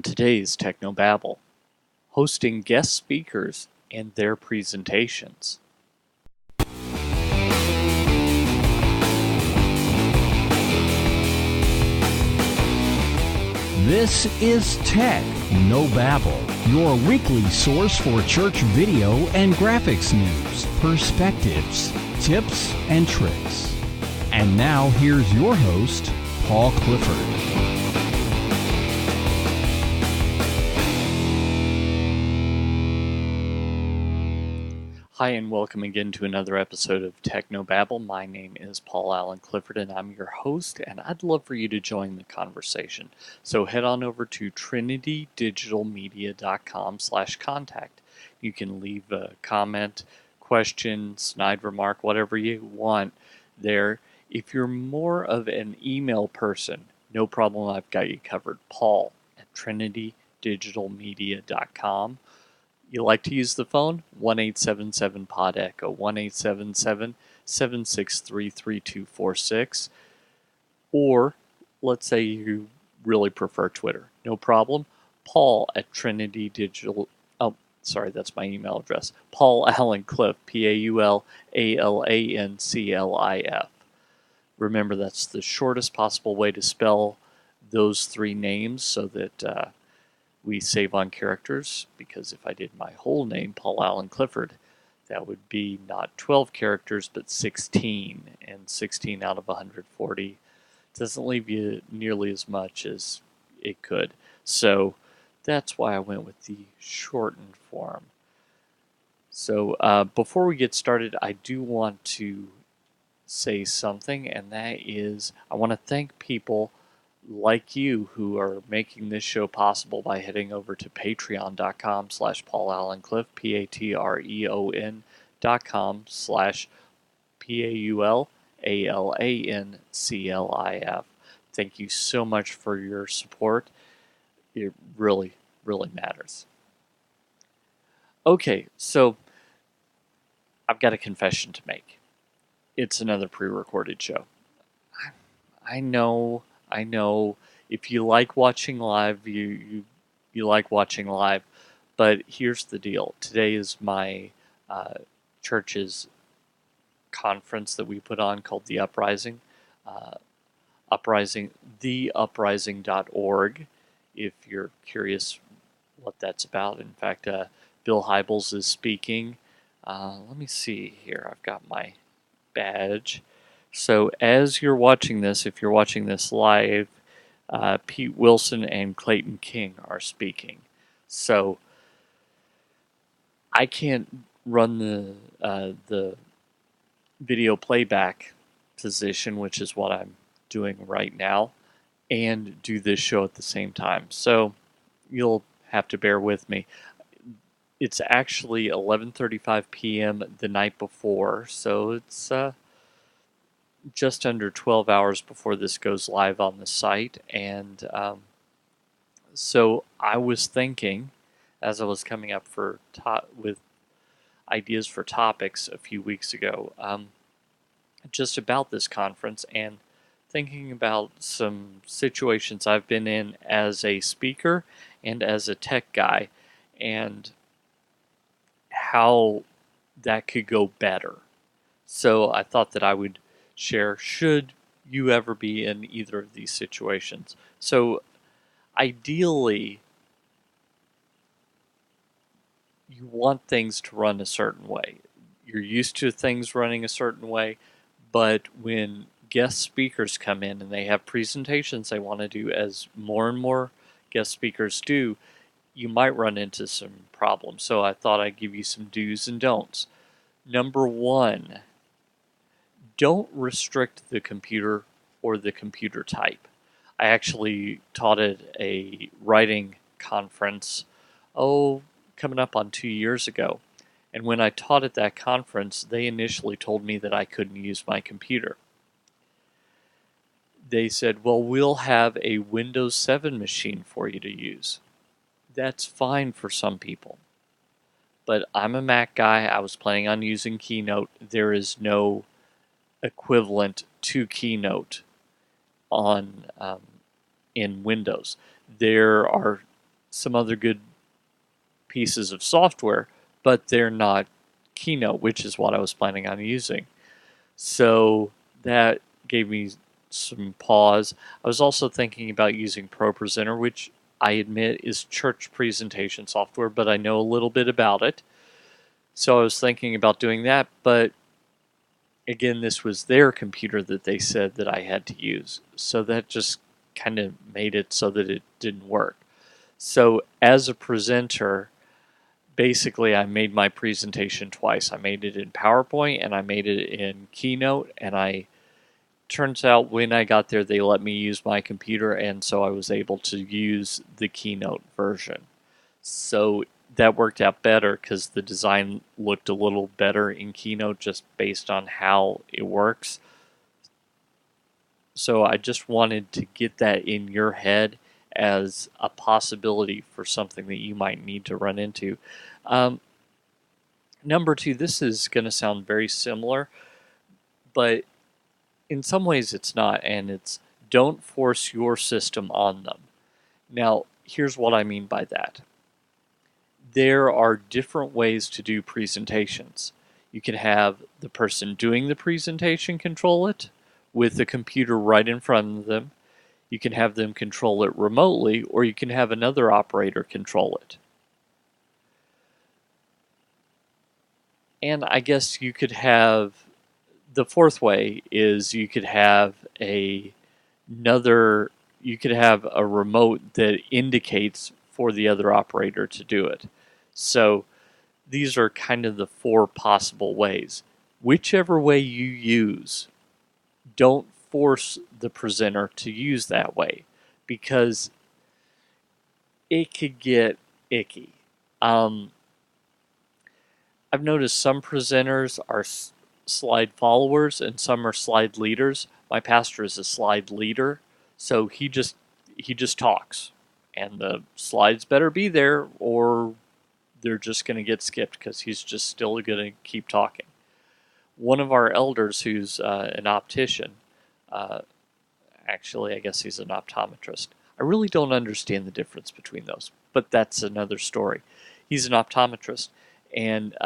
Today's Technobabble, hosting guest speakers and their presentations. This is Tech No Babble, your weekly source for church video and graphics news, perspectives, tips, and tricks. And now here's your host, Paul Clifford. Hi, and welcome again to another episode of Technobabble. My name is Paul Allen Clifford, and I'm your host, and I'd love for you to join the conversation. So head on over to trinitydigitalmedia.com/contact. You can leave a comment, question, snide remark, whatever you want there. If you're more of an email person, no problem, I've got you covered. Paul at trinitydigitalmedia.com. You like to use the phone? 1-877-POD-ECHO, 1-877-763-3246. Or let's say you really prefer Twitter. No problem. Paul at Trinity Digital. Oh, sorry, that's my email address. Paul Allen Cliff, PaulAlanclif. Remember, that's the shortest possible way to spell those three names so that we save on characters, because if I did my whole name, Paul Allen Clifford, that would be not 12 characters, but 16, and 16 out of 140 doesn't leave you nearly as much as it could. So that's why I went with the shortened form. So before we get started, I do want to say something, and that is I want to thank people like you who are making this show possible by heading over to patreon.com/Paul Allen Cliff, patreon.com/PaulAlanclif. Thank you so much for your support. It really, really matters. Okay, so I've got a confession to make. It's another pre-recorded show. I know. If you like watching live, you like watching live. But here's the deal. Today is my church's conference that we put on called The Uprising. TheUprising.org, if you're curious what that's about. In fact, Bill Hybels is speaking. Let me see here. I've got my badge. So as you're watching this, if you're watching this live, Pete Wilson and Clayton King are speaking. So I can't run the video playback position, which is what I'm doing right now, and do this show at the same time. So you'll have to bear with me. It's actually 11:35 p.m. the night before, so it's just under 12 hours before this goes live on the site. And so I was thinking, as I was coming up with ideas for topics a few weeks ago, just about this conference, and thinking about some situations I've been in as a speaker and as a tech guy, and how that could go better. So I thought that I would share, should you ever be in either of these situations. So ideally, you want things to run a certain way. You're used to things running a certain way, but when guest speakers come in and they have presentations they want to do, as more and more guest speakers do, you might run into some problems. So I thought I'd give you some do's and don'ts. Number one, don't restrict the computer or the computer type. I actually taught at a writing conference, coming up on 2 years ago. And when I taught at that conference, they initially told me that I couldn't use my computer. They said, well, we'll have a Windows 7 machine for you to use. That's fine for some people. But I'm a Mac guy. I was planning on using Keynote. There is no equivalent to Keynote on in Windows. There are some other good pieces of software, but they're not Keynote, which is what I was planning on using. So that gave me some pause. I was also thinking about using ProPresenter, which I admit is church presentation software, but I know a little bit about it. So I was thinking about doing that, but again, this was their computer that they said that I had to use. So that just kind of made it so that it didn't work. So as a presenter, basically I made my presentation twice. I made it in PowerPoint and I made it in Keynote, and I turns out when I got there they let me use my computer, and so I was able to use the Keynote version. So that worked out better because the design looked a little better in Keynote just based on how it works. So I just wanted to get that in your head as a possibility for something that you might need to run into. Um, Number two, this is going to sound very similar, but in some ways it's not, and it's don't force your system on them. Now, here's what I mean by that. There are different ways to do presentations. You can have the person doing the presentation control it with the computer right in front of them. You can have them control it remotely, or you can have another operator control it. And I guess you could have the fourth way is you could have another you could have a remote that indicates for the other operator to do it. So these are kind of the four possible ways. Whichever way you use, don't force the presenter to use that way because it could get icky. Um, I've noticed some presenters are slide followers and some are slide leaders. My pastor is a slide leader, so he just talks, and the slides better be there or they're just going to get skipped because he's just still going to keep talking. One of our elders, who's an optician, uh, actually, I guess he's an optometrist. I really don't understand the difference between those, but that's another story. He's an optometrist, and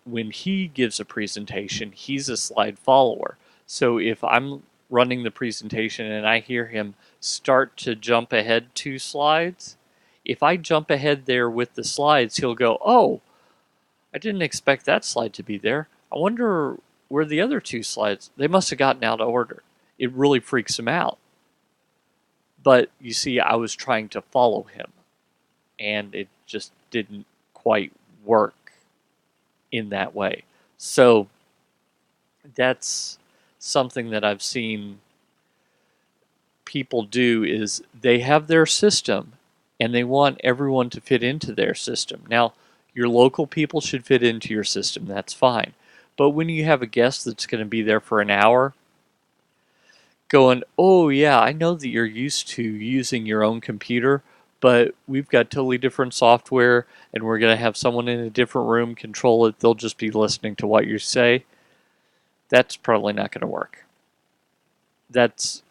when he gives a presentation, he's a slide follower. So if I'm running the presentation and I hear him start to jump ahead 2 slides, if I jump ahead there with the slides, he'll go, "Oh, I didn't expect that slide to be there. I wonder where the other 2 slides, they must have gotten out of order." It really freaks him out. But you see, I was trying to follow him, and it just didn't quite work in that way. So that's something that I've seen people do is they have their system and they want everyone to fit into their system. Now, your local people should fit into your system, that's fine. But when you have a guest that's going to be there for an hour, going, "Oh, yeah, I know that you're used to using your own computer, but we've got totally different software, and we're going to have someone in a different room control it. They'll just be listening to what you say." That's probably not going to work. That's,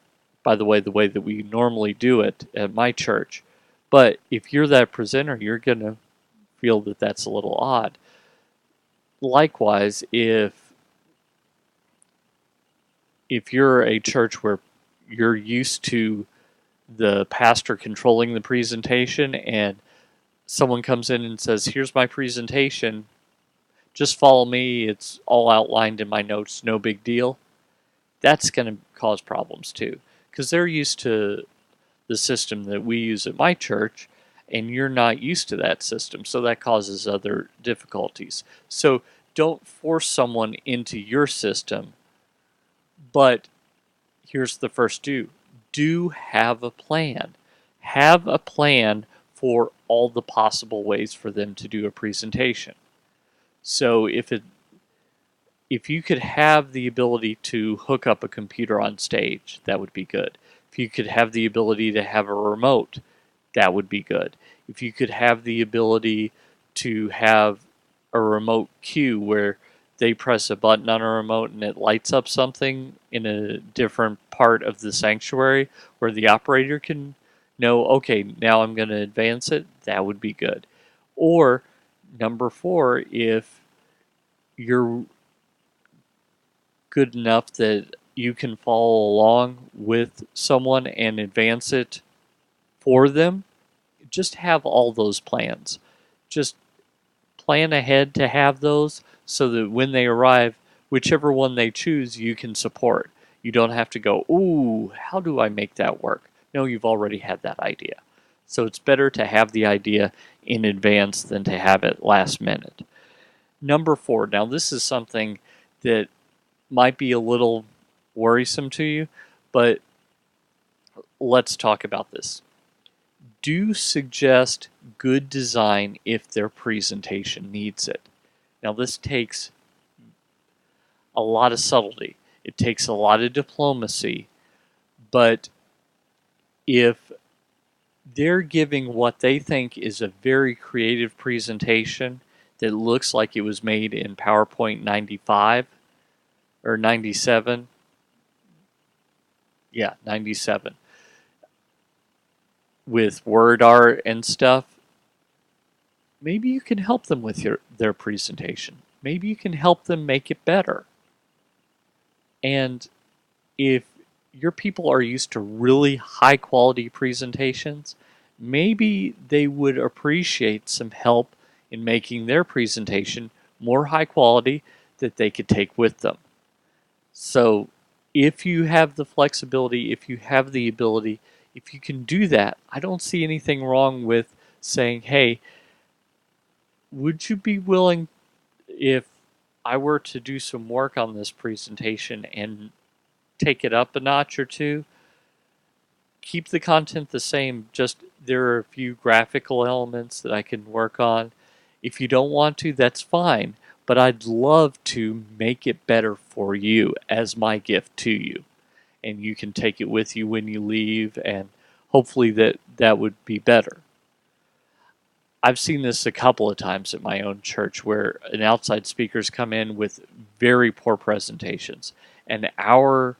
by the way that we normally do it at my church. But if you're that presenter, you're going to feel that that's a little odd. Likewise, if you're a church where you're used to the pastor controlling the presentation and someone comes in and says, "Here's my presentation, just follow me, it's all outlined in my notes, no big deal," that's going to cause problems too because they're used to the system that we use at my church and you're not used to that system, so that causes other difficulties. So don't force someone into your system, but here's the first do have a plan. Have a plan for all the possible ways for them to do a presentation. So if you could have the ability to hook up a computer on stage, that would be good. If you could have the ability to have a remote, that would be good. If you could have the ability to have a remote cue where they press a button on a remote and it lights up something in a different part of the sanctuary where the operator can No, okay, now I'm going to advance it. That would be good. Or number four, if you're good enough that you can follow along with someone and advance it for them, just have all those plans. Just plan ahead to have those so that when they arrive, whichever one they choose, you can support. You don't have to go, ooh, how do I make that work? No, you've already had that idea. So it's better to have the idea in advance than to have it last minute. Number four, now this is something that might be a little worrisome to you, but let's talk about this. Do suggest good design if their presentation needs it. Now, this takes a lot of subtlety, it takes a lot of diplomacy, but if they're giving what they think is a very creative presentation that looks like it was made in PowerPoint 95 or 97, yeah, 97, with word art and stuff, maybe you can help them with their presentation. Maybe you can help them make it better. And if your people are used to really high quality presentations, maybe they would appreciate some help in making their presentation more high quality that they could take with them. So, if you have the flexibility, if you have the ability, if you can do that, I don't see anything wrong with saying, hey, would you be willing, if I were to do some work on this presentation and take it up a notch or two, keep the content the same, just there are a few graphical elements that I can work on. If you don't want to, that's fine, but I'd love to make it better for you as my gift to you. And you can take it with you when you leave, and hopefully that would be better. I've seen this a couple of times at my own church where an outside speakers come in with very poor presentations, and our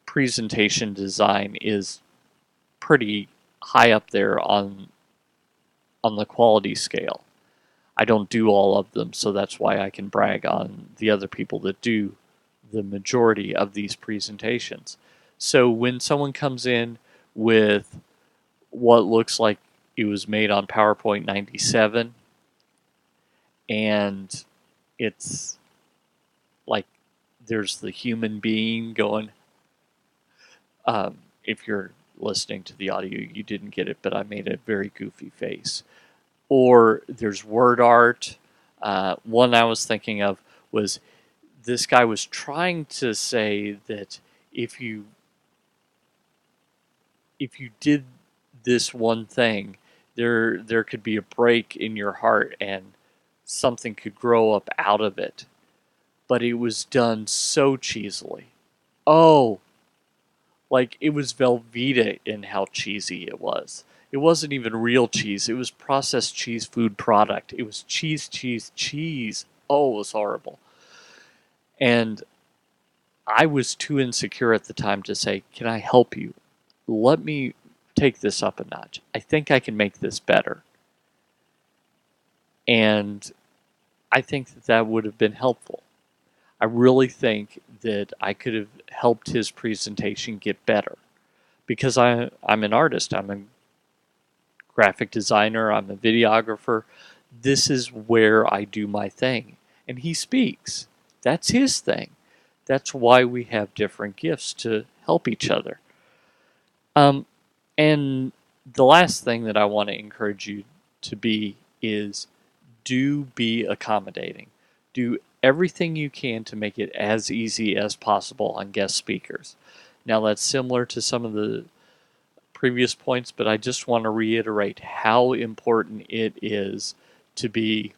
presentation design is pretty high up there on the quality scale. I don't do all of them, so that's why I can brag on the other people that do the majority of these presentations. So when someone comes in with what looks like it was made on PowerPoint 97 and it's like there's the human being going, if you're listening to the audio, you didn't get it, but I made a very goofy face. Or there's word art. One I was thinking of was this guy was trying to say that if you if you did this one thing, there could be a break in your heart and something could grow up out of it. But it was done so cheesily. Oh, like it was Velveeta in how cheesy it was. It wasn't even real cheese. It was processed cheese food product. It was cheese, cheese, cheese. Oh, it was horrible. And I was too insecure at the time to say, "Can I help you? Let me take this up a notch. I think I can make this better." And I think that would have been helpful. I really think that I could have helped his presentation get better because I'm an artist. I'm a graphic designer. I'm a videographer. This is where I do my thing. And he speaks. That's his thing. That's why we have different gifts to help each other. Um, and the last thing that I want to encourage you to be is do be accommodating. Do everything you can to make it as easy as possible on guest speakers. Now, that's similar to some of the previous points, but I just want to reiterate how important it is to be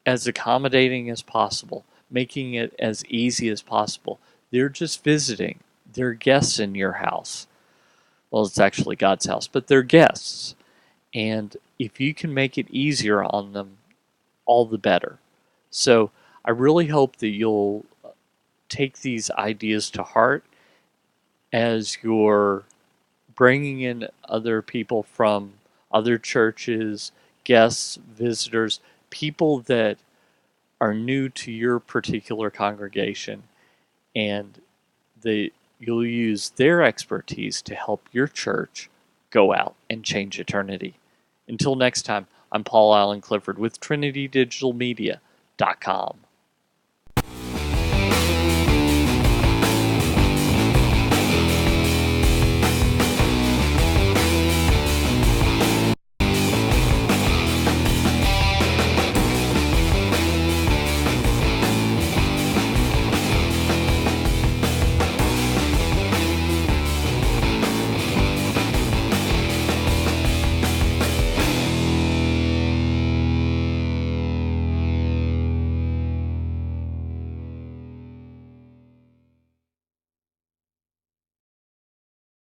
as accommodating as possible, making it as easy as possible. They're just visiting, they're guests in your house. Well, it's actually God's house, but they're guests. And if you can make it easier on them, all the better. So I really hope that you'll take these ideas to heart as you're bringing in other people from other churches, guests, visitors, people that are new to your particular congregation, and you'll use their expertise to help your church go out and change eternity. Until next time, I'm Paul Allen Clifford with TrinityDigitalMedia.com.